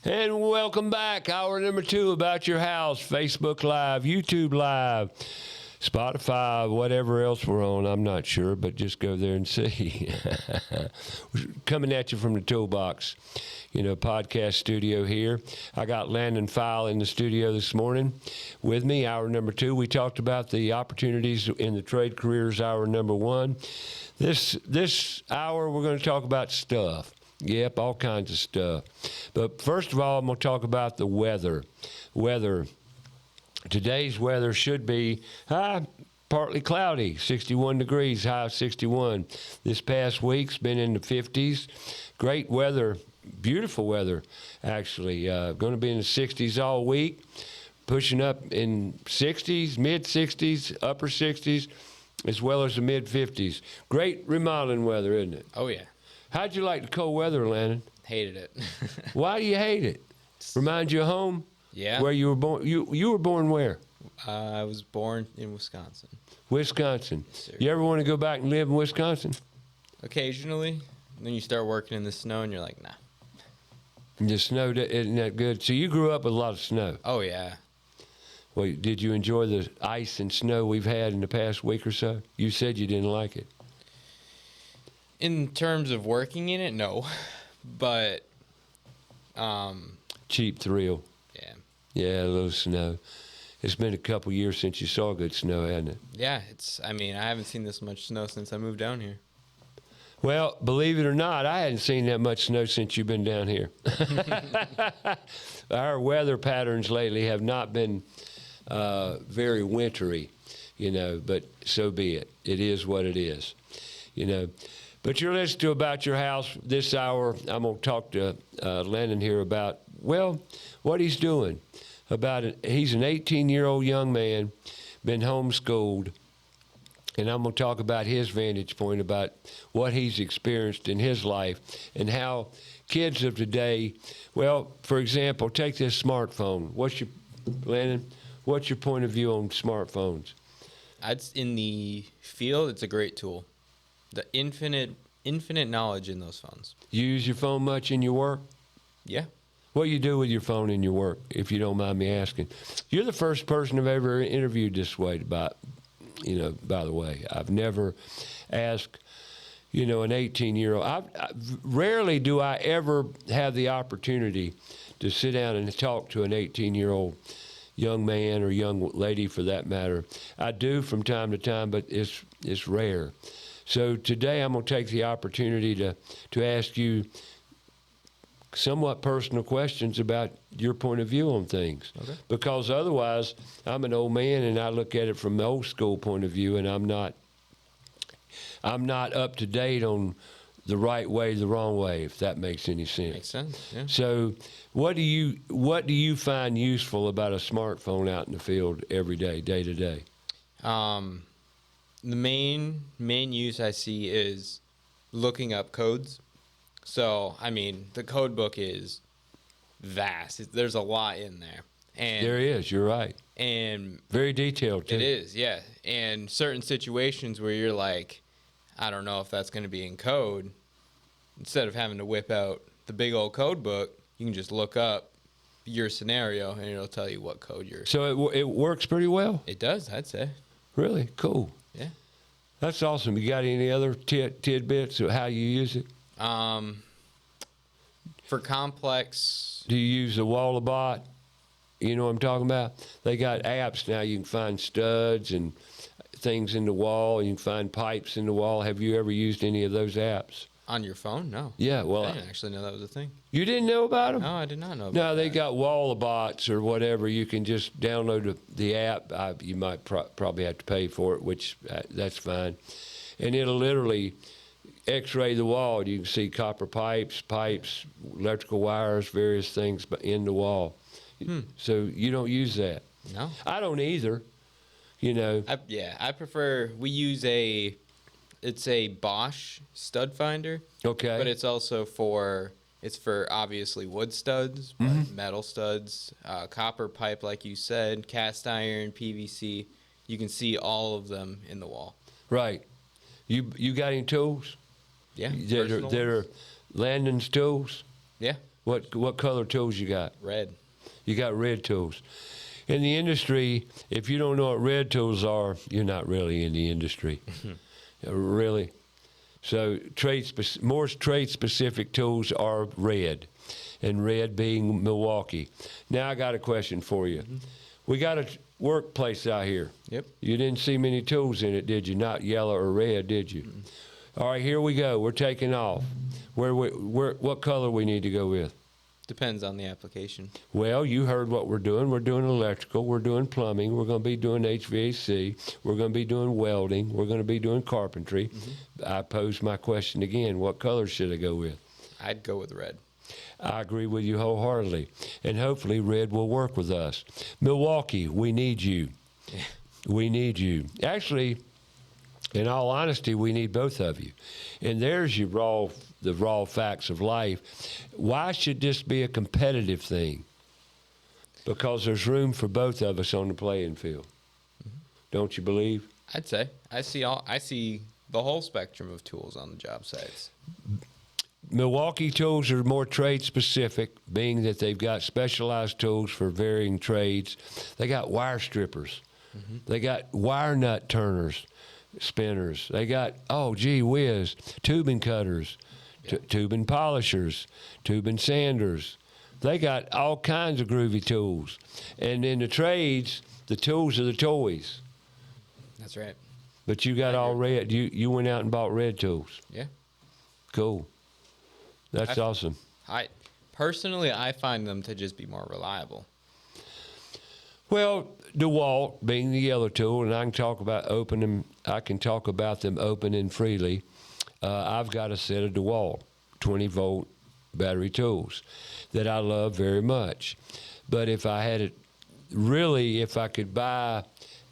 And welcome back. Hour number 2 about your house. Facebook Live, YouTube Live, Spotify, whatever else we're on. I'm not sure, but just go there and see. Coming at you from the Toolbox, podcast studio here. I got Landon Fiel in the studio this morning with me. Hour number 2, we talked about the opportunities in the trade careers. Hour number 1. This hour, we're going to talk about stuff. Yep, all kinds of stuff. But first of all, I'm going to talk about the weather. Today's weather should be partly cloudy, 61 degrees, high of 61. This past week's been in the 50s. Great weather, beautiful weather, actually. Going to be in the 60s all week, pushing up in 60s, mid-60s, upper 60s, as well as the mid-50s. Great remodeling weather, isn't it? Oh, yeah. How'd you like the cold weather, Landon? Hated it. Why do you hate it? Remind you of home? Yeah. Where you were born? You were born where? I was born in Wisconsin. Wisconsin. Yes, sir. You ever want to go back and live in Wisconsin? Occasionally. Then you start working in the snow and you're like, nah. And the snow isn't that good. So you grew up with a lot of snow. Oh, yeah. Well, did you enjoy the ice and snow we've had in the past week or so? You said you didn't like it. In terms of working in it, no. But, cheap thrill. yeah. Yeah, a little snow. It's been a couple years since you saw good snow, hasn't it? Yeah, I haven't seen this much snow since I moved down here. Well, believe it or not, I hadn't seen that much snow since you've been down here. Our weather patterns lately have not been very wintry, but so be it. It is what it is, But you're listening to About Your House this hour. I'm going to talk to Landon here about, what he's doing. He's an 18-year-old young man, been homeschooled, and I'm going to talk about his vantage point about what he's experienced in his life and how kids of today, for example, take this smartphone. Landon, what's your point of view on smartphones? In the field, it's a great tool. The infinite knowledge in those phones. You use your phone much in your work? Yeah. What do you do with your phone in your work, if you don't mind me asking? You're the first person I've ever interviewed this way, by the way. I've never asked, an 18-year-old. Rarely do I ever have the opportunity to sit down and talk to an 18-year-old young man or young lady for that matter. I do from time to time, but it's rare. So today I'm going to take the opportunity to ask you somewhat personal questions about your point of view on things. Okay. Because otherwise, I'm an old man and I look at it from the old school point of view, and I'm not up to date on the right way, the wrong way, if that makes any sense. Makes sense, yeah. So what do you find useful about a smartphone out in the field every day, day to day? The main use I see is looking up codes. So, the code book is vast. There's a lot in there. And there is, you're right. And very detailed, too. It is, yeah. And certain situations where you're like, I don't know if that's going to be in code, instead of having to whip out the big old code book, you can just look up your scenario and it'll tell you what code you're... So it works pretty well? It does, I'd say. Really? Cool. Yeah. That's awesome. You got any other tidbits of how you use it? For complex... Do you use the Wallabot? You know what I'm talking about? They got apps now. You can find studs and things in the wall. You can find pipes in the wall. Have you ever used any of those apps? On your phone? No. Yeah, well... I didn't actually know that was a thing. You didn't know about them? No, I did not know about No, they that. got Wallabots or whatever. You can just download the app. You might probably have to pay for it, which that's fine. And it'll literally x-ray the wall. You can see copper pipes, electrical wires, various things in the wall. So you don't use that? No. I don't either, I prefer... We use it's a Bosch stud finder. Okay. But it's also for obviously wood studs, but metal studs, copper pipe, like you said, cast iron, PVC. You can see all of them in the wall. Right. You got any tools? Yeah. That are Landon's tools? Yeah. What color tools you got? Red. You got red tools. In the industry, if you don't know what red tools are, you're not really in the industry. Really. So more trade-specific tools are red, and red being Milwaukee. Now I got a question for you. We got a workplace out here. Yep. You didn't see many tools in it, did you? Not yellow or red, did you? All right, here we go. We're taking off. What color we need to go with? Depends on the application. Well, you heard what we're doing. We're doing electrical. We're doing plumbing. We're going to be doing HVAC. We're going to be doing welding. We're going to be doing carpentry. I pose my question again. What color should I go with? I'd go with red. I agree with you wholeheartedly. And hopefully red will work with us. Milwaukee, we need you. We need you. Actually, in all honesty, we need both of you. And there's the raw facts of life. Why should this be a competitive thing? Because there's room for both of us on the playing field. Don't you believe? I'd say. I see the whole spectrum of tools on the job sites. Milwaukee tools are more trade specific, being that they've got specialized tools for varying trades. They got wire strippers. They got wire nut turners, spinners. They got, oh, gee whiz, tubing cutters, tubing polishers, tubing sanders. They got all kinds of groovy tools. And in the trades, the tools are the toys. That's right. But you got all red. You went out and bought red tools. Yeah. Cool. That's awesome. Personally, I find them to just be more reliable. Well, DeWalt being the yellow tool, and I can talk about them open and freely. I've got a set of DeWalt 20-volt battery tools that I love very much. But if I could buy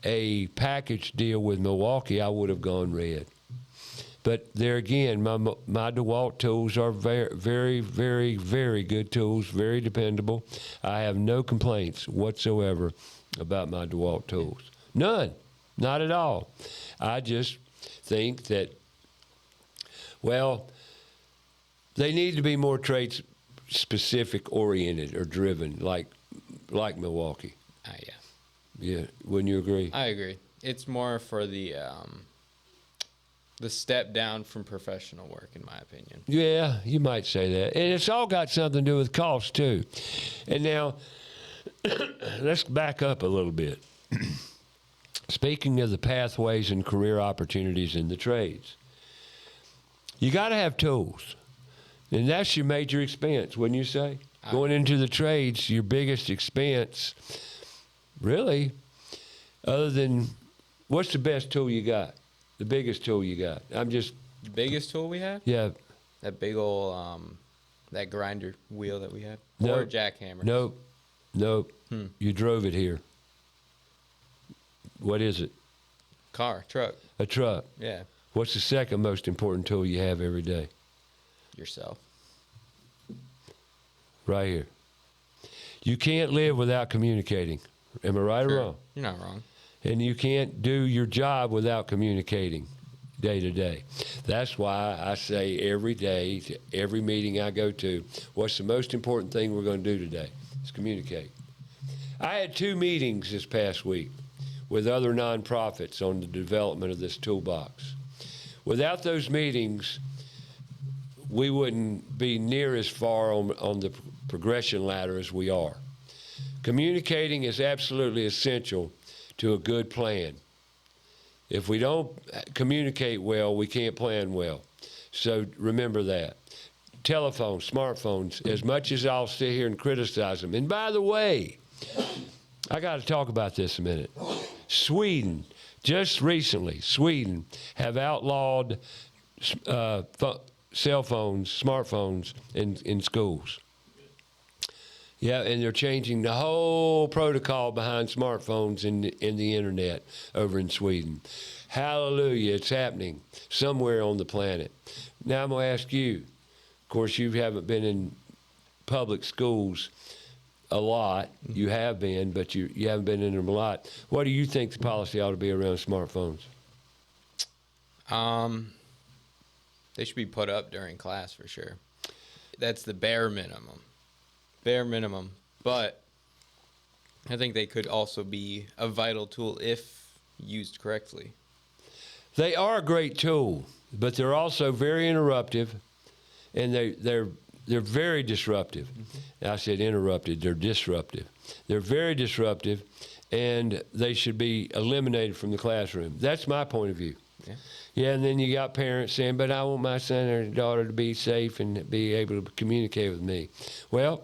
a package deal with Milwaukee, I would have gone red. But there again, my DeWalt tools are very, very, very, very good tools, very dependable. I have no complaints whatsoever about my DeWalt tools. None. Not at all. I just think that, well, they need to be more trade-specific oriented or driven, like Milwaukee. Yeah. Yeah, wouldn't you agree? I agree. It's more for the step down from professional work, in my opinion. Yeah, you might say that. And it's all got something to do with cost, too. And now, let's back up a little bit. Speaking of the pathways and career opportunities in the trades, you got to have tools. And that's your major expense, wouldn't you say? Going into the trades, your biggest expense, really, other than, what's the best tool you got? The biggest tool you got? The biggest tool we have? Yeah. That big old, that grinder wheel that we have? Nope. Or a jackhammer? Nope. You drove it here. What is it? Truck. A truck. Yeah. What's the second most important tool you have every day? Yourself. Right here. You can't live without communicating. Am I right or wrong? You're not wrong. And you can't do your job without communicating day to day. That's why I say every day, to every meeting I go to, what's the most important thing we're going to do today? It's communicate. I had 2 meetings this past week with other nonprofits on the development of this toolbox. Without those meetings, we wouldn't be near as far on the progression ladder as we are. Communicating is absolutely essential to a good plan. If we don't communicate well, we can't plan well. So remember that. Telephones, smartphones, as much as I'll sit here and criticize them. And by the way, I got to talk about this a minute. Sweden, just recently, have outlawed cell phones, smartphones in schools. Yeah, and they're changing the whole protocol behind smartphones in the internet over in Sweden. Hallelujah, it's happening somewhere on the planet. Now I'm going to ask you, of course, you haven't been in public schools a lot. You have been, but you haven't been in them a lot. What do you think the policy ought to be around smartphones? They should be put up during class for sure. That's the bare minimum. bare minimum. But I think they could also be a vital tool if used correctly. They are a great tool, but they're also very interruptive, and they're very disruptive. I said interrupted, they're disruptive. They're very disruptive, and they should be eliminated from the classroom. That's my point of view. Yeah, and then you got parents saying, but I want my son or daughter to be safe and be able to communicate with me. Well,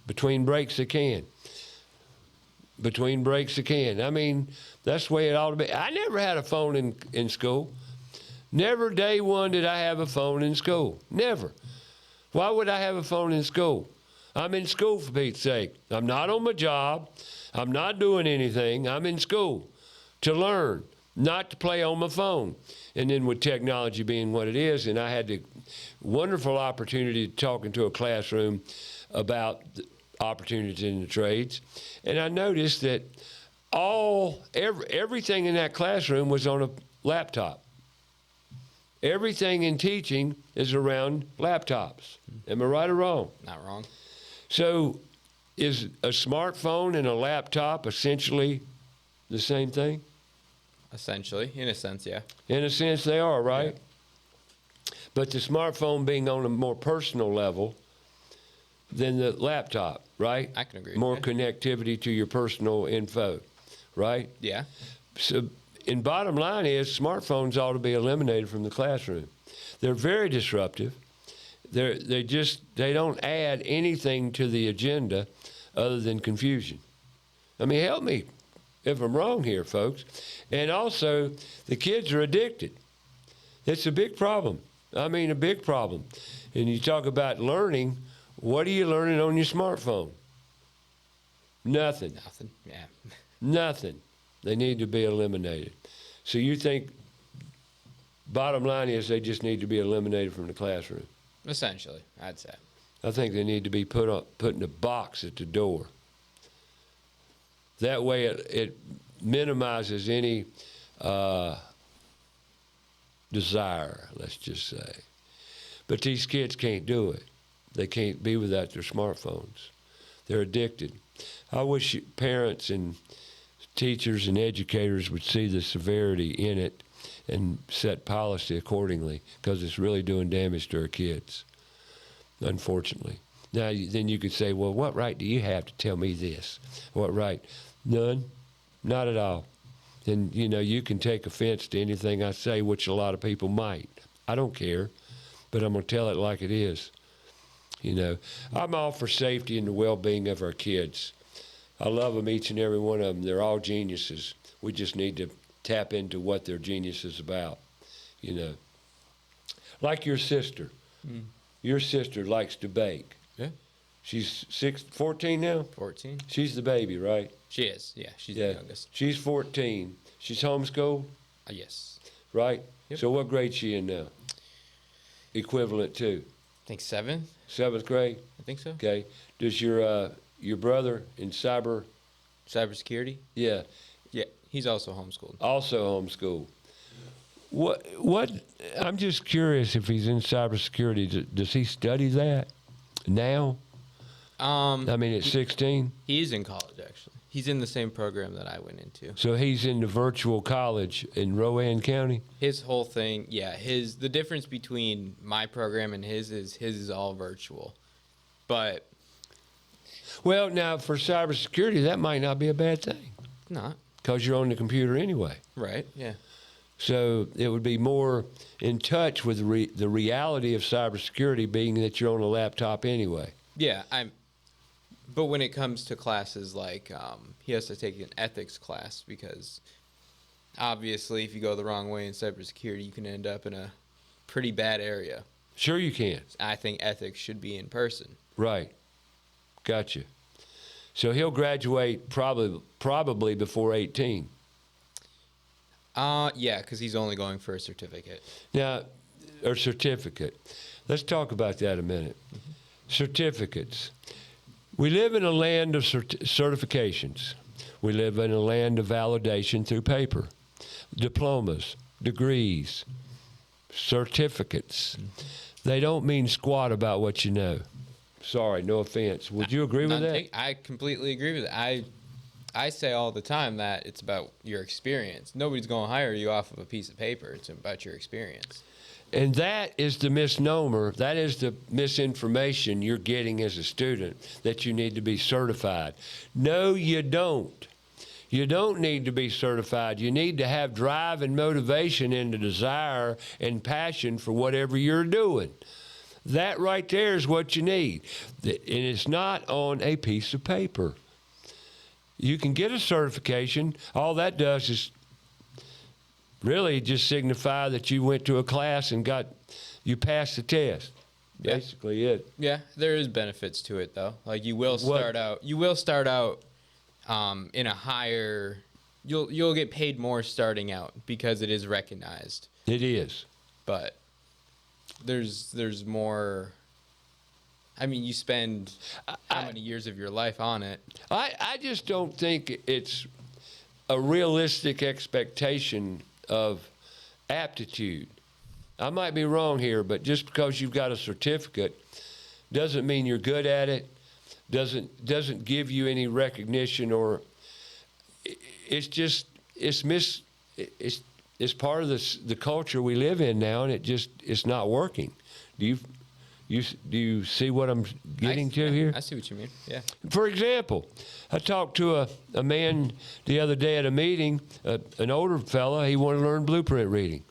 between breaks they can. Between breaks they can. I mean, that's the way it ought to be. I never had a phone in school. Never day one did I have a phone in school. Never. Why would I have a phone in school? I'm in school, for Pete's sake. I'm not on my job. I'm not doing anything. I'm in school to learn, not to play on my phone. And then with technology being what it is, and I had the wonderful opportunity to talk into a classroom about the opportunities in the trades. And I noticed that everything in that classroom was on a laptop. Everything in teaching is around laptops. Am I right or wrong? Not wrong. So is a smartphone and a laptop essentially the same thing? Essentially, in a sense, yeah. In a sense, they are, right? Yeah. But the smartphone being on a more personal level than the laptop, right? I can agree. More connectivity to your personal info, right? Yeah. So, and bottom line is, smartphones ought to be eliminated from the classroom. They're very disruptive. They don't add anything to the agenda other than confusion. I mean, help me if I'm wrong here, folks. And also, the kids are addicted. It's a big problem. I mean, a big problem. And you talk about learning, what are you learning on your smartphone? Nothing. Nothing, yeah. Nothing. They need to be eliminated. So you think, bottom line is they just need to be eliminated from the classroom? Essentially, I'd say. I think they need to be put in a box at the door. That way it minimizes any desire, let's just say. But these kids can't do it. They can't be without their smartphones. They're addicted. I wish parents and teachers and educators would see the severity in it and set policy accordingly, because it's really doing damage to our kids, unfortunately. Now, then you could say, well, what right do you have to tell me this? What right? None. Not at all. And, you can take offense to anything I say, which a lot of people might. I don't care, but I'm going to tell it like it is. I'm all for safety and the well-being of our kids. I love them, each and every one of them. They're all geniuses. We just need to tap into what their genius is about, Like your sister. Mm. Your sister likes to bake. Yeah. She's 14 now? 14. She's the baby, right? She is, yeah. She's the youngest. She's 14. She's homeschooled? Yes. Right? Yep. So what grade is she in now? Equivalent to? I think 7th. 7th grade? I think so. Okay. Does your brother in cybersecurity? Yeah. Yeah, he's also homeschooled. Also homeschooled. What? I'm just curious if he's in cybersecurity. Does he study that now? At 16? He's in college, actually. He's in the same program that I went into. So he's in the virtual college in Rowan County? His whole thing, yeah. The difference between my program and his is all virtual. But... Well, now, for cybersecurity, that might not be a bad thing. Not. Because you're on the computer anyway. Right, yeah. So it would be more in touch with the reality of cybersecurity, being that you're on a laptop anyway. Yeah, but when it comes to classes, like he has to take an ethics class, because obviously if you go the wrong way in cybersecurity, you can end up in a pretty bad area. Sure you can. I think ethics should be in person. Right. Gotcha. So he'll graduate probably before 18. Yeah, because he's only going for a certificate. Now, a certificate. Let's talk about that a minute. Mm-hmm. Certificates. We live in a land of certifications. We live in a land of validation through paper. Diplomas, degrees, certificates. Mm-hmm. They don't mean squat about what you know. Sorry, no offense. Would you agree with that? I completely agree with it. I say all the time that it's about your experience. Nobody's going to hire you off of a piece of paper. It's about your experience. And that is the misnomer. That is the misinformation you're getting as a student, that you need to be certified. No, you don't. You don't need to be certified. You need to have drive and motivation and the desire and passion for whatever you're doing. That right there is what you need. And it's not on a piece of paper. You can get a certification. All that does is really just signify that you went to a class and you passed the test. Yeah. Basically it. Yeah, there is benefits to it though. Like you will start out in a higher, you'll get paid more starting out because it is recognized. It is. But there's more. I mean, you spend how many years of your life on it? I just don't think it's a realistic expectation of aptitude. I might be wrong here, but just because you've got a certificate doesn't mean you're good at it. Doesn't give you any recognition, or it's just it's part of the culture we live in now, and it's not working. Do you see what I'm getting to here? I see what you mean. Yeah. For example, I talked to a man the other day at a meeting, an older fella. He wanted to learn blueprint reading.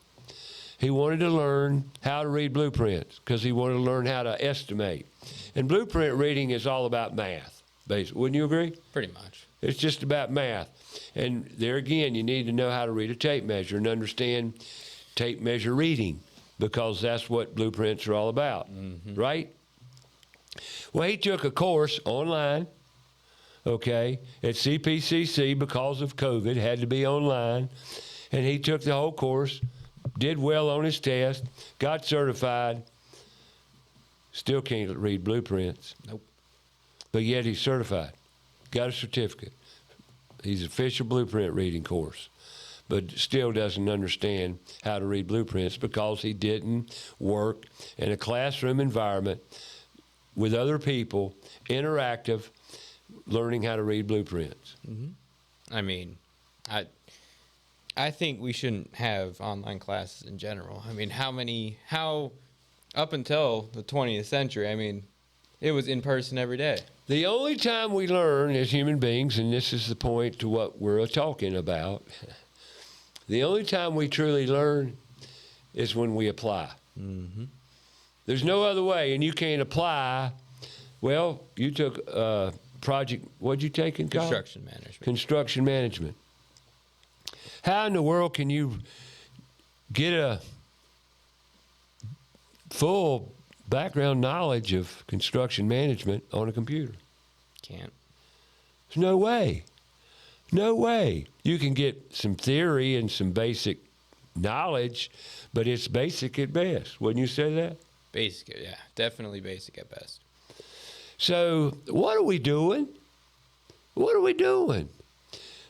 He wanted to learn how to read blueprints because he wanted to learn how to estimate. And blueprint reading is all about math, basically. Wouldn't you agree? Pretty much. It's just about math. And there again, you need to know how to read a tape measure and understand tape measure reading, because that's what blueprints are all about, right? Well, he took a course online, okay, at CPCC because of COVID, had to be online, and he took the whole course, did well on his test, got certified, still can't read blueprints. Nope. But yet he's certified, got a certificate. He's official blueprint reading course, but still doesn't understand how to read blueprints because he didn't work in a classroom environment with other people, interactive, learning how to read blueprints. I mean, I think we shouldn't have online classes in general. I mean, how up until the 20th century, I mean, it was in person every day. The only time we learn as human beings, and this is the point to what we're talking about, the only time we truly learn is when we apply. There's no other way, and you can't apply. Well, you took project, what'd you take in college? Construction management. Construction management. How in the world can you get a full background knowledge of construction management on a computer? Can't. There's no way. No way. You can get some theory and some basic knowledge, but it's basic at best. Wouldn't you say that? Basic, yeah. Definitely basic at best. So what are we doing? What are we doing?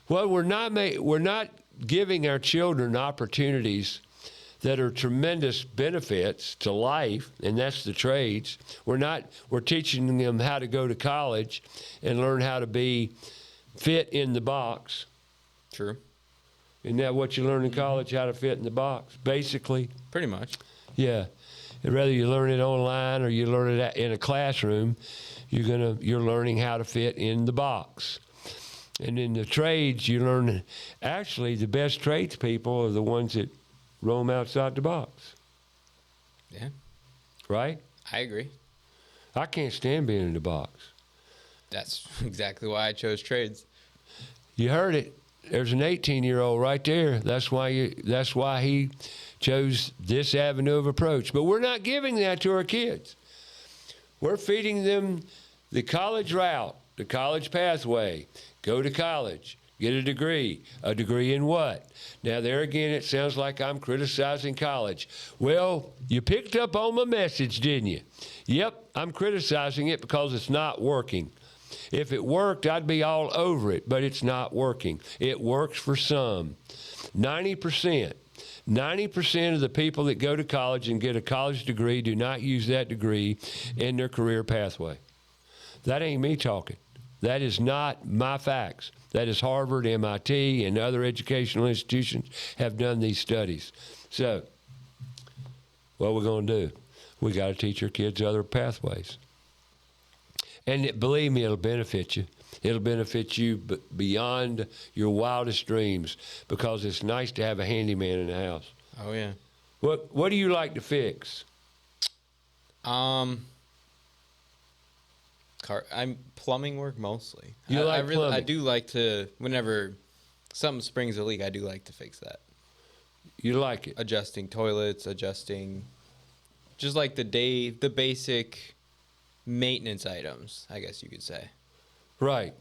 Well, we're not giving our children opportunities that are tremendous benefits to life, and that's the trades. We're teaching them how to go to college and learn how to be fit in the box. True. Isn't that what you learn in college, how to fit in the box, basically? Pretty much. Yeah. And whether you learn it online or you learn it in a classroom, you're learning how to fit in the box. And in the trades, you learn, actually, the best tradespeople are the ones that roam outside the box. Yeah. Right? I agree. I can't stand being in the box. That's exactly why I chose trades. You heard it. There's an 18-year-old right there. That's why he chose this avenue of approach. But we're not giving that to our kids. We're feeding them the college route, the college pathway. Go to college, get a degree. A degree in what? Now, there again, it sounds like I'm criticizing college. Well, you picked up on my message, didn't you? Yep, I'm criticizing it because it's not working. If it worked, I'd be all over it, but it's not working. It works for some. 90% of the people that go to college and get a college degree do not use that degree in their career pathway. That ain't me talking. That is not my facts. That is Harvard, MIT, and other educational institutions have done these studies. So, what we're going to do? We got to teach our kids other pathways. And believe me, it'll benefit you. It'll benefit you beyond your wildest dreams, because it's nice to have a handyman in the house. Oh yeah. What do you like to fix? I'm plumbing work mostly. You like plumbing? I do like to, whenever something springs a leak, I do like to fix that. You like it? Adjusting toilets, just like the basic maintenance items, I guess you could say. Right.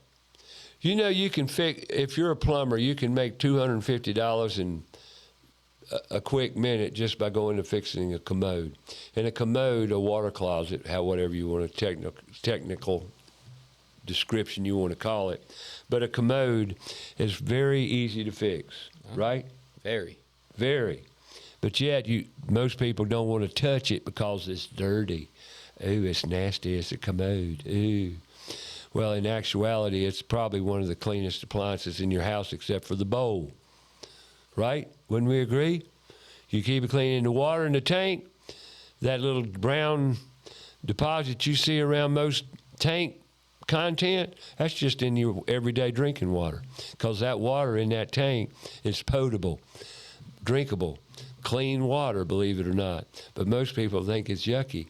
You know, you can fix, if you're a plumber, you can make $250 in a quick minute just by going to fixing a commode. And a commode, a water closet, whatever you want, a technical description you want to call it. But a commode is very easy to fix, right? Very. Very. But yet, most people don't want to touch it because it's dirty. Ooh, it's nasty. It's a commode. Ooh. Well, in actuality, it's probably one of the cleanest appliances in your house except for the bowl. Right? Wouldn't we agree? You keep it clean in the water in the tank, that little brown deposit you see around most tank content, that's just in your everyday drinking water, because that water in that tank is potable, drinkable, clean water, believe it or not. But most people think it's yucky.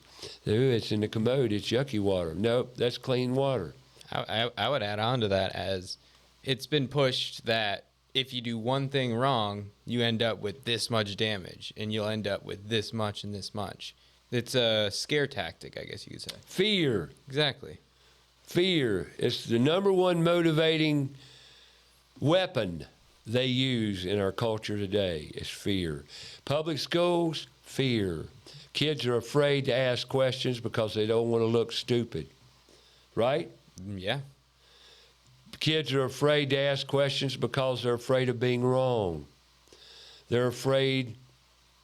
Ooh, it's in the commode, it's yucky water. Nope, that's clean water. I would add on to that, as it's been pushed that if you do one thing wrong, you end up with this much damage, and you'll end up with this much and this much. It's a scare tactic, I guess you could say. Fear. Exactly. Fear. It's the number one motivating weapon they use in our culture today is fear. Public schools, fear. Kids are afraid to ask questions because they don't want to look stupid. Right? Yeah. Kids are afraid to ask questions because they're afraid of being wrong. They're afraid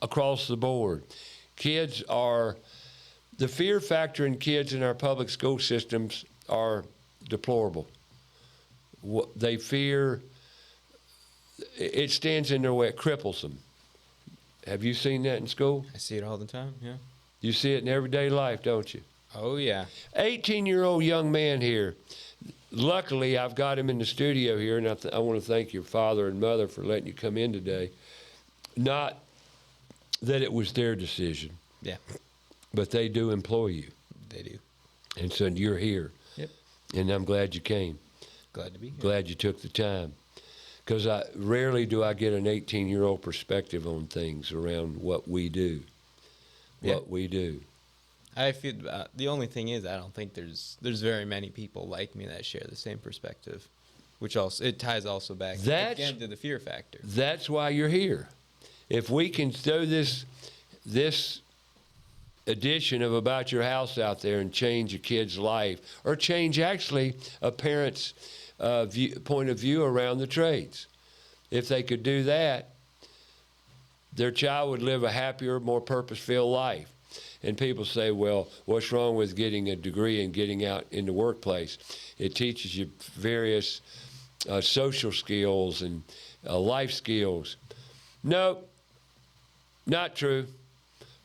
across the board. The fear factor in kids in our public school systems are deplorable. They fear, it stands in their way, it cripples them. Have you seen that in school? I see it all the time, yeah. You see it in everyday life, don't you? Oh, yeah. 18-year-old young man here. Luckily, I've got him in the studio here, and I want to thank your father and mother for letting you come in today. Not that it was their decision. Yeah. But they do employ you. They do. And so you're here. Yep. And I'm glad you came. Glad to be here. Glad you took the time. Because rarely do I get an 18-year-old perspective on things around what we do. What we do. I feel the only thing is, I don't think there's very many people like me that share the same perspective, which also it ties also back again to the fear factor. That's why you're here. If we can throw this edition of About Your House out there and change a kid's life, or change actually a parent's point of view around the trades, if they could do that, their child would live a happier, more purpose-filled life. And people say, well, what's wrong with getting a degree and getting out in the workplace? It teaches you various social skills and life skills. No, not true.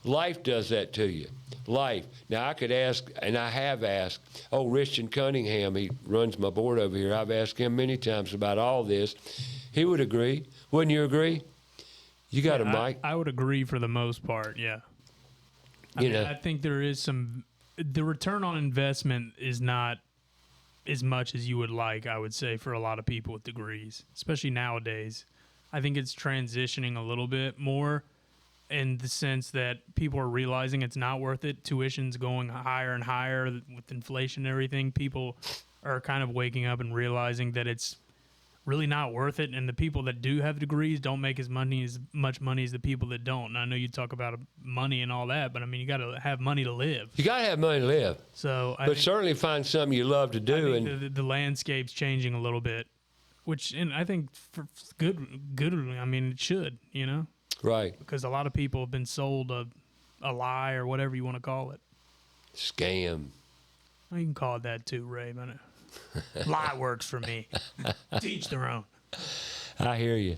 Life does that to you. Life. Now, I could ask, and I have asked, Richard Cunningham, he runs my board over here. I've asked him many times about all this. He would agree. Wouldn't you agree? You got a mic? I would agree for the most part, yeah. I think there is the return on investment is not as much as you would like, I would say, for a lot of people with degrees, especially nowadays. I think it's transitioning a little bit more in the sense that people are realizing it's not worth it. Tuition's going higher and higher with inflation and everything. People are kind of waking up and realizing that it's really not worth it, and the people that do have degrees don't make as much money as the people that don't. And I know you talk about money and all that, but I mean, you got to have money to live. You got to have money to live. So, but certainly find something you love to do. I think the landscape's changing a little bit, and I think for good. I mean, it should, right? Because a lot of people have been sold a lie or whatever you want to call it. Scam. You can call it that too, Ray. But lie works for me. Teach their own. I hear you.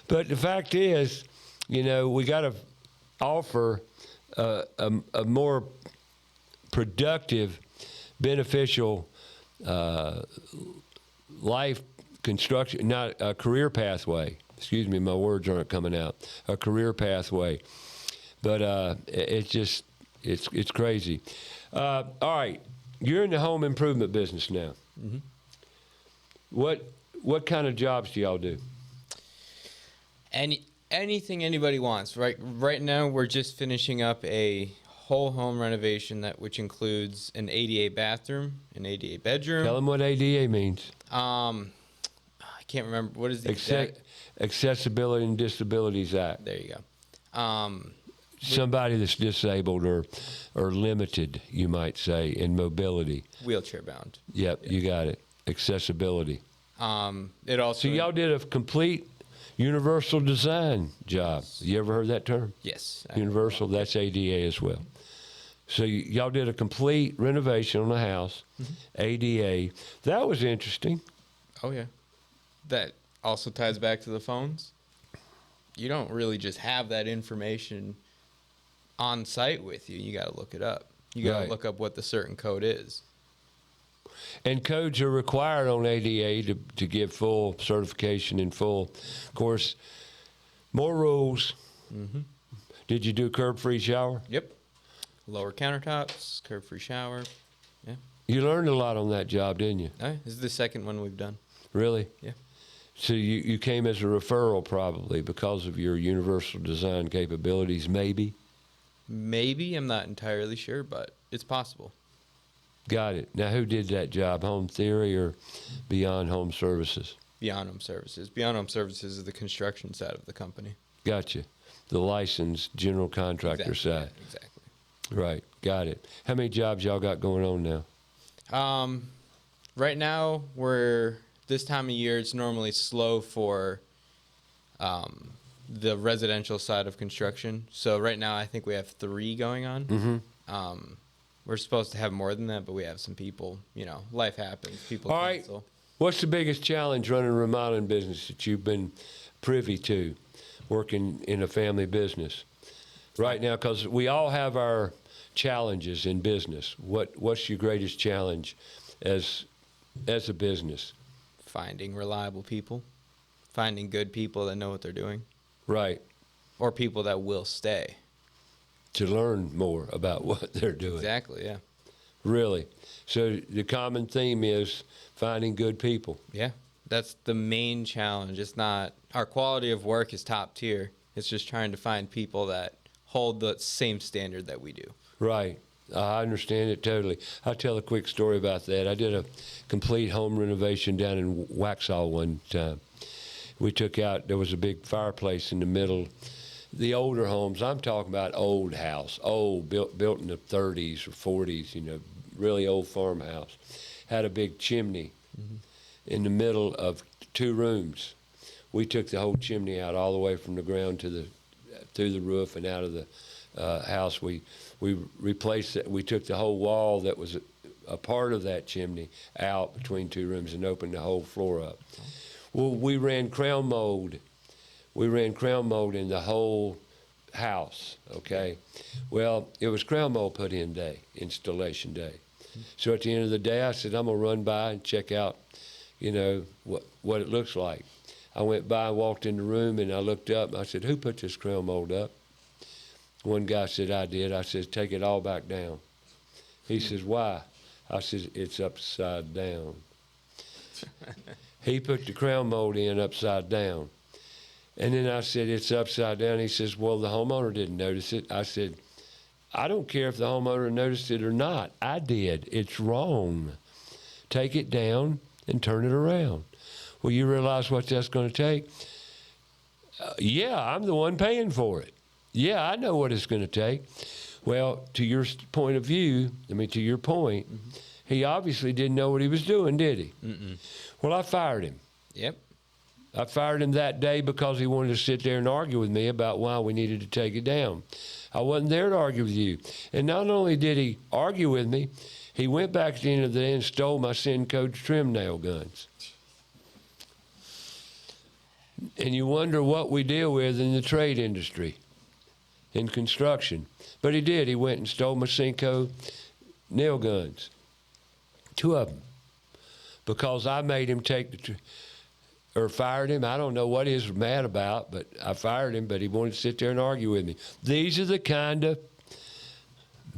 But the fact is, we got to offer a more productive, beneficial life construction, not a career pathway. Excuse me, my words aren't coming out. A career pathway. But it's crazy. All right, you're in the home improvement business now. Mm-hmm. What kind of jobs do y'all do? Anything anybody wants. Right now, we're just finishing up a whole home renovation which includes an ADA bathroom, an ADA bedroom. Tell them what ADA means. I can't remember what is the exact. Accessibility and Disabilities Act. There you go. Somebody that's disabled or limited, you might say, in mobility. Wheelchair bound. Yep, Yeah. You got it. Accessibility. It also. So y'all did a complete universal design job. You ever heard that term? Yes. Universal, that's ADA as well. So y'all did a complete renovation on the house, ADA. That was interesting. Oh, yeah. That also ties back to the phones. You don't really just have that information on site with you. You got to look it up. You got to Right. look up what the certain code is. And codes are required on ADA to give full certification in full. Of course, more rules. Mm-hmm. Did you do curb-free shower? Yep. Lower countertops, curb-free shower. Yeah. You learned a lot on that job, didn't you? This is the second one we've done. Really? Yeah. So you came as a referral probably because of your universal design capabilities, maybe? Maybe. I'm not entirely sure, but it's possible. Got it. Now, who did that job, Home Theory or Beyond Home Services? Beyond Home Services. Beyond Home Services is the construction side of the company. Gotcha. The licensed general contractor Exactly. side. Exactly. Right. Got it. How many jobs y'all got going on now? Right now, this time of year, it's normally slow for the residential side of construction. So right now, I think we have 3 going on. Mm-hmm. We're supposed to have more than that, but we have some people, life happens. People All right. cancel. What's the biggest challenge running a remodeling business that you've been privy to working in a family business right now? Because we all have our challenges in business. What's your greatest challenge as a business? Finding reliable people. Finding good people that know what they're doing. Right. Or people that will stay. To learn more about what they're doing. Exactly, yeah. Really. So the common theme is finding good people. Yeah, that's the main challenge. It's not, our quality of work is top tier. It's just trying to find people that hold the same standard that we do. Right. I understand it totally. I'll tell a quick story about that. I did a complete home renovation down in Waxhaw one time. We took out, there was a big fireplace in the middle. The older homes, I'm talking about old house, built in the 30s or 40s, really old farmhouse, had a big chimney in the middle of 2 rooms. We took the whole chimney out all the way from the ground through the roof and out of the house. We replaced it. We took the whole wall that was a part of that chimney out between 2 rooms and opened the whole floor up. Well, we ran crown mold. We ran crown mold in the whole house, okay? Well, it was crown mold put in day, installation day. So at the end of the day, I said, I'm going to run by and check out, what it looks like. I went by, walked in the room, and I looked up, and I said, who put this crown mold up? One guy said, I did. I said, take it all back down. He says, why? I said, it's upside down. He put the crown mold in upside down. And then I said, it's upside down. He says, well, the homeowner didn't notice it. I said, I don't care if the homeowner noticed it or not. I did. It's wrong. Take it down and turn it around. Well, you realize what that's going to take? Yeah, I'm the one paying for it. Yeah, I know what it's going to take. Well, to your point of view, to your point, he obviously didn't know what he was doing, did he? Mm-mm. Well, I fired him. Yep. I fired him that day because he wanted to sit there and argue with me about why we needed to take it down. I wasn't there to argue with you. And not only did he argue with me, he went back at the end of the day and stole my Senco's trim nail guns. And you wonder what we deal with in the trade industry, in construction. But he did. He went and stole my Senco nail guns, 2 of them, because I made him take or fired him. I don't know what he was mad about, but I fired him, but he wanted to sit there and argue with me. These are the kind of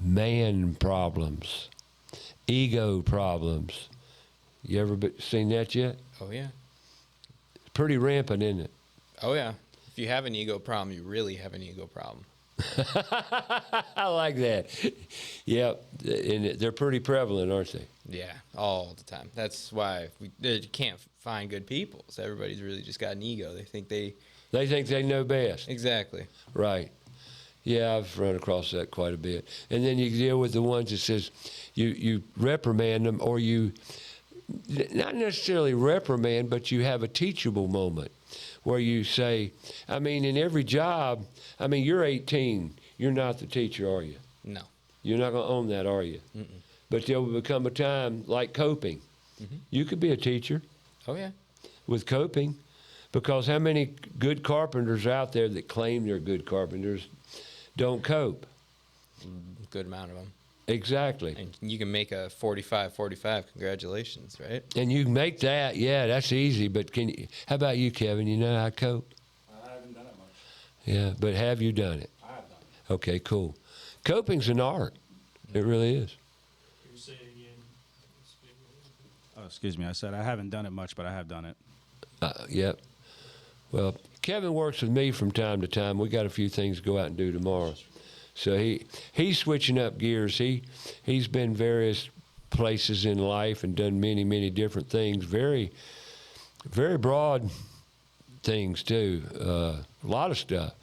man problems, ego problems. You ever seen that yet? Oh, yeah. It's pretty rampant, isn't it? Oh, yeah. If you have an ego problem, you really have an ego problem. I like that. Yeah, and they're pretty prevalent, aren't they? Yeah, all the time. That's why you can't find good people. So everybody's really just got an ego. They think they know best. Exactly. Right. Yeah, I've run across that quite a bit. And then you deal with the ones that says you reprimand them, or you not necessarily reprimand, but you have a teachable moment where you say, I mean, in every job, I mean, you're 18. You're not the teacher, are you? No. You're not going to own that, are you? Mm-mm. But there will become a time like coping. Mm-hmm. You could be a teacher. Oh, yeah. With coping, because how many good carpenters out there that claim they're good carpenters don't cope? Good amount of them. Exactly. And you can make a 45-45. Congratulations, right? And you can make that, yeah, that's easy. But how about you, Kevin? You know how to cope? I haven't done it much. Yeah, but have you done it? I have done it. Okay, cool. Coping's an art. It really is. Say it again. Oh, excuse me. I said I haven't done it much, but I have done it. Yep. Well, Kevin works with me from time to time. We got a few things to go out and do tomorrow. So he's switching up gears. He's been various places in life and done many different things. Very, very broad things too. A lot of stuff.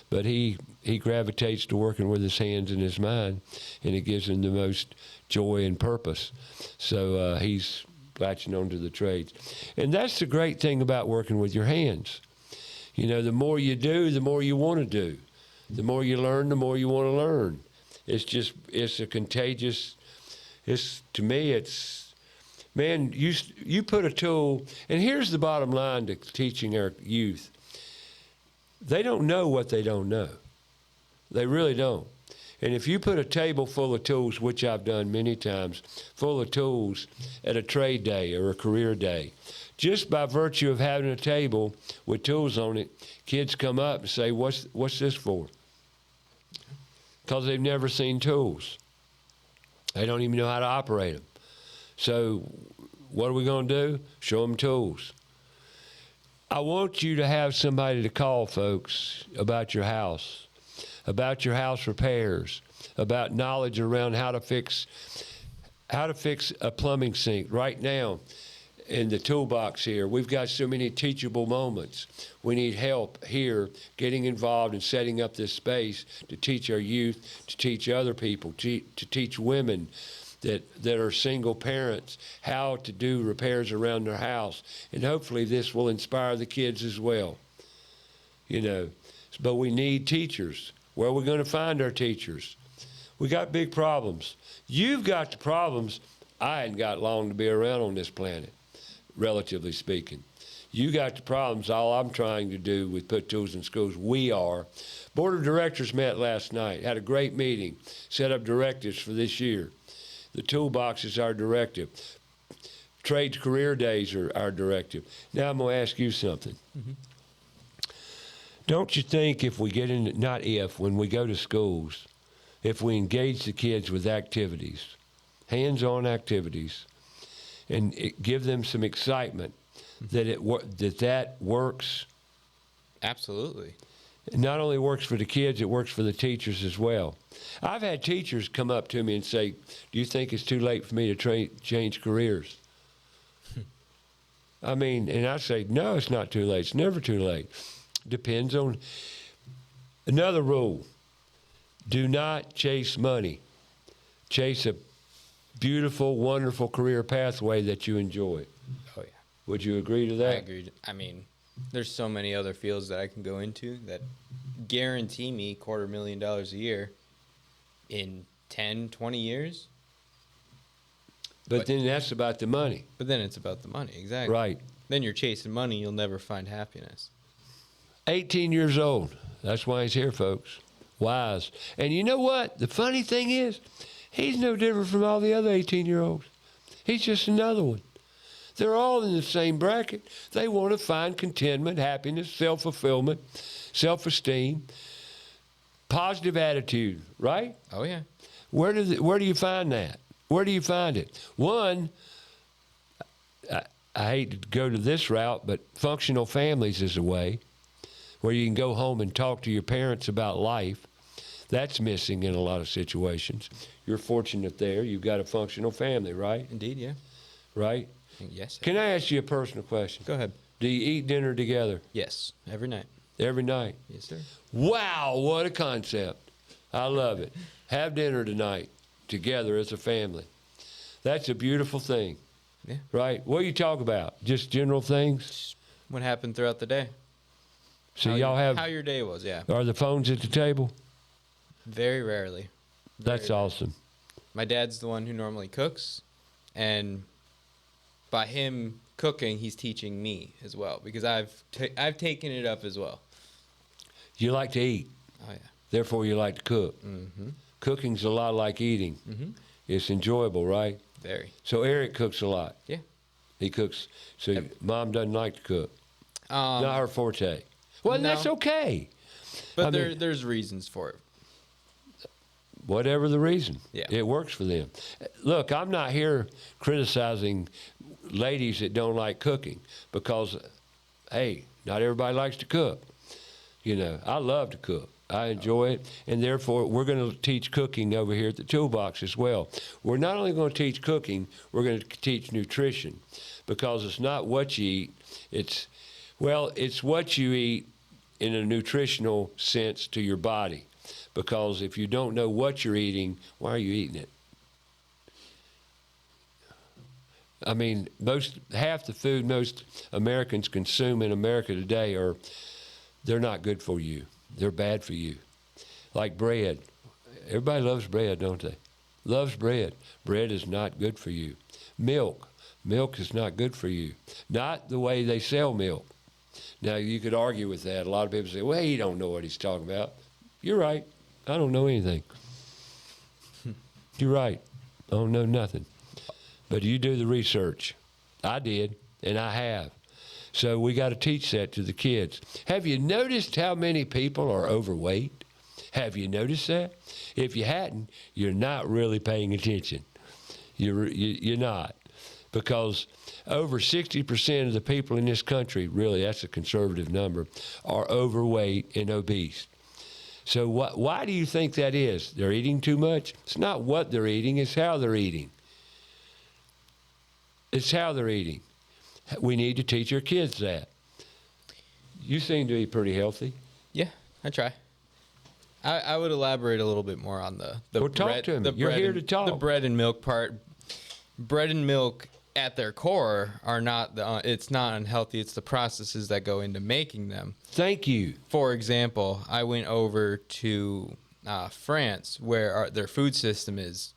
But he gravitates to working with his hands and his mind, and it gives him the most joy and purpose. So he's latching onto the trades. And that's the great thing about working with your hands. You know, the more you do, the more you want to do. The more you learn, the more you want to learn. It's a contagious, to me, man, you put a tool, and here's the bottom line to teaching our youth. They don't know what they don't know. They really don't. And if you put a table full of tools, which I've done many times, full of tools at a trade day or a career day, just by virtue of having a table with tools on it, kids come up and say, what's this for? Because they've never seen tools. They don't even know how to operate them. So what are we going to do? Show them tools. I want you to have somebody to call, folks, about your house repairs, about knowledge around how to fix a plumbing sink. Right now, in the toolbox here, we've got so many teachable moments. We need help here getting involved in setting up this space to teach our youth, to teach other people, to teach women that are single parents how to do repairs around their house. And hopefully this will inspire the kids as well. You know, but we need teachers. Where are we going to find our teachers? We got big problems. You've got the problems. I ain't got long to be around on this planet, relatively speaking. You got the problems. All I'm trying to do with Put Tools in Schools, we are. Board of Directors met last night, had a great meeting, set up directives for this year. The toolbox is our directive. Trades career days are our directive. Now I'm going to ask you something. Mm-hmm. Don't you think if we get in, when we go to schools, if we engage the kids with activities, hands-on activities, and give them some excitement, that works? Absolutely. It not only works for the kids, it works for the teachers as well. I've had teachers come up to me and say, do you think it's too late for me to change careers? I mean, and I say, no, it's not too late. It's never too late. Depends on another rule. Do not chase money. Chase a beautiful, wonderful career pathway that you enjoy. Oh, yeah. Would you agree to that? I agree. I mean, There's so many other fields that I can go into that guarantee me $250,000 a year in 10, 20 years. But then that's about the money. But then it's about the money, exactly. Right. Then you're chasing money, you'll never find happiness. 18 years old. That's why he's here, folks. Wise. And you know what? The funny thing is, he's no different from all the other 18-year-olds. He's just another one. They're all in the same bracket. They want to find contentment, happiness, self-fulfillment, self-esteem, positive attitude, right? Oh, yeah. Where do you find that? Where do you find it? One, I hate to go to this route, but functional families is a way where you can go home and talk to your parents about life. That's missing in a lot of situations. You're fortunate there. You've got a functional family, right? Indeed, yeah. Right? Yes. Sir. Can I ask you a personal question? Go ahead. Do you eat dinner together? Yes, every night. Every night? Yes, sir. Wow, what a concept. I love it. Have dinner tonight together as a family. That's a beautiful thing. Yeah. Right? What do you talk about? Just general things? What happened throughout the day? So how your day was, yeah. Are the phones at the table? Very rarely. That's awesome. My dad's the one who normally cooks, and by him cooking, he's teaching me as well, because I've taken it up as well. You like to eat. Oh, yeah. Therefore, you like to cook. Mm-hmm. Cooking's a lot like eating. Mm-hmm. It's enjoyable, right? Very. So Eric cooks a lot. Yeah. He cooks. So Mom doesn't like to cook. Not her forte. Well, no. that's okay. But there's reasons for it. Whatever the reason, yeah. It works for them. Look, I'm not here criticizing ladies that don't like cooking because, hey, not everybody likes to cook. You know, I love to cook. I enjoy it, and therefore we're going to teach cooking over here at the Toolbox as well. We're not only going to teach cooking, we're going to teach nutrition, because it's not what you eat, it's what you eat in a nutritional sense to your body. Because if you don't know what you're eating, why are you eating it? I mean, half the food most Americans consume in America today they're not good for you. They're bad for you. Like bread. Everybody loves bread, don't they? Loves bread. Bread is not good for you. Milk. Milk is not good for you. Not the way they sell milk. Now, you could argue with that. A lot of people say, well, he don't know what he's talking about. You're right. I don't know anything. You're right. I don't know nothing. But you do the research. I did, and I have. So we got to teach that to the kids. Have you noticed how many people are overweight? Have you noticed that? If you hadn't, you're not really paying attention. You're not. Because over 60% of the people in this country, really that's a conservative number, are overweight and obese. So why do you think that is? They're eating too much? It's not what they're eating, it's how they're eating. It's how they're eating. We need to teach our kids that. You seem to be pretty healthy. Yeah, I try. I would elaborate a little bit more on the Well, bread, talk to me. the You're bread here and- to talk. The bread and milk part. Bread and milk at their core are not it's not unhealthy. It's the processes that go into making them. Thank you. For example, I went over to France, where their food system is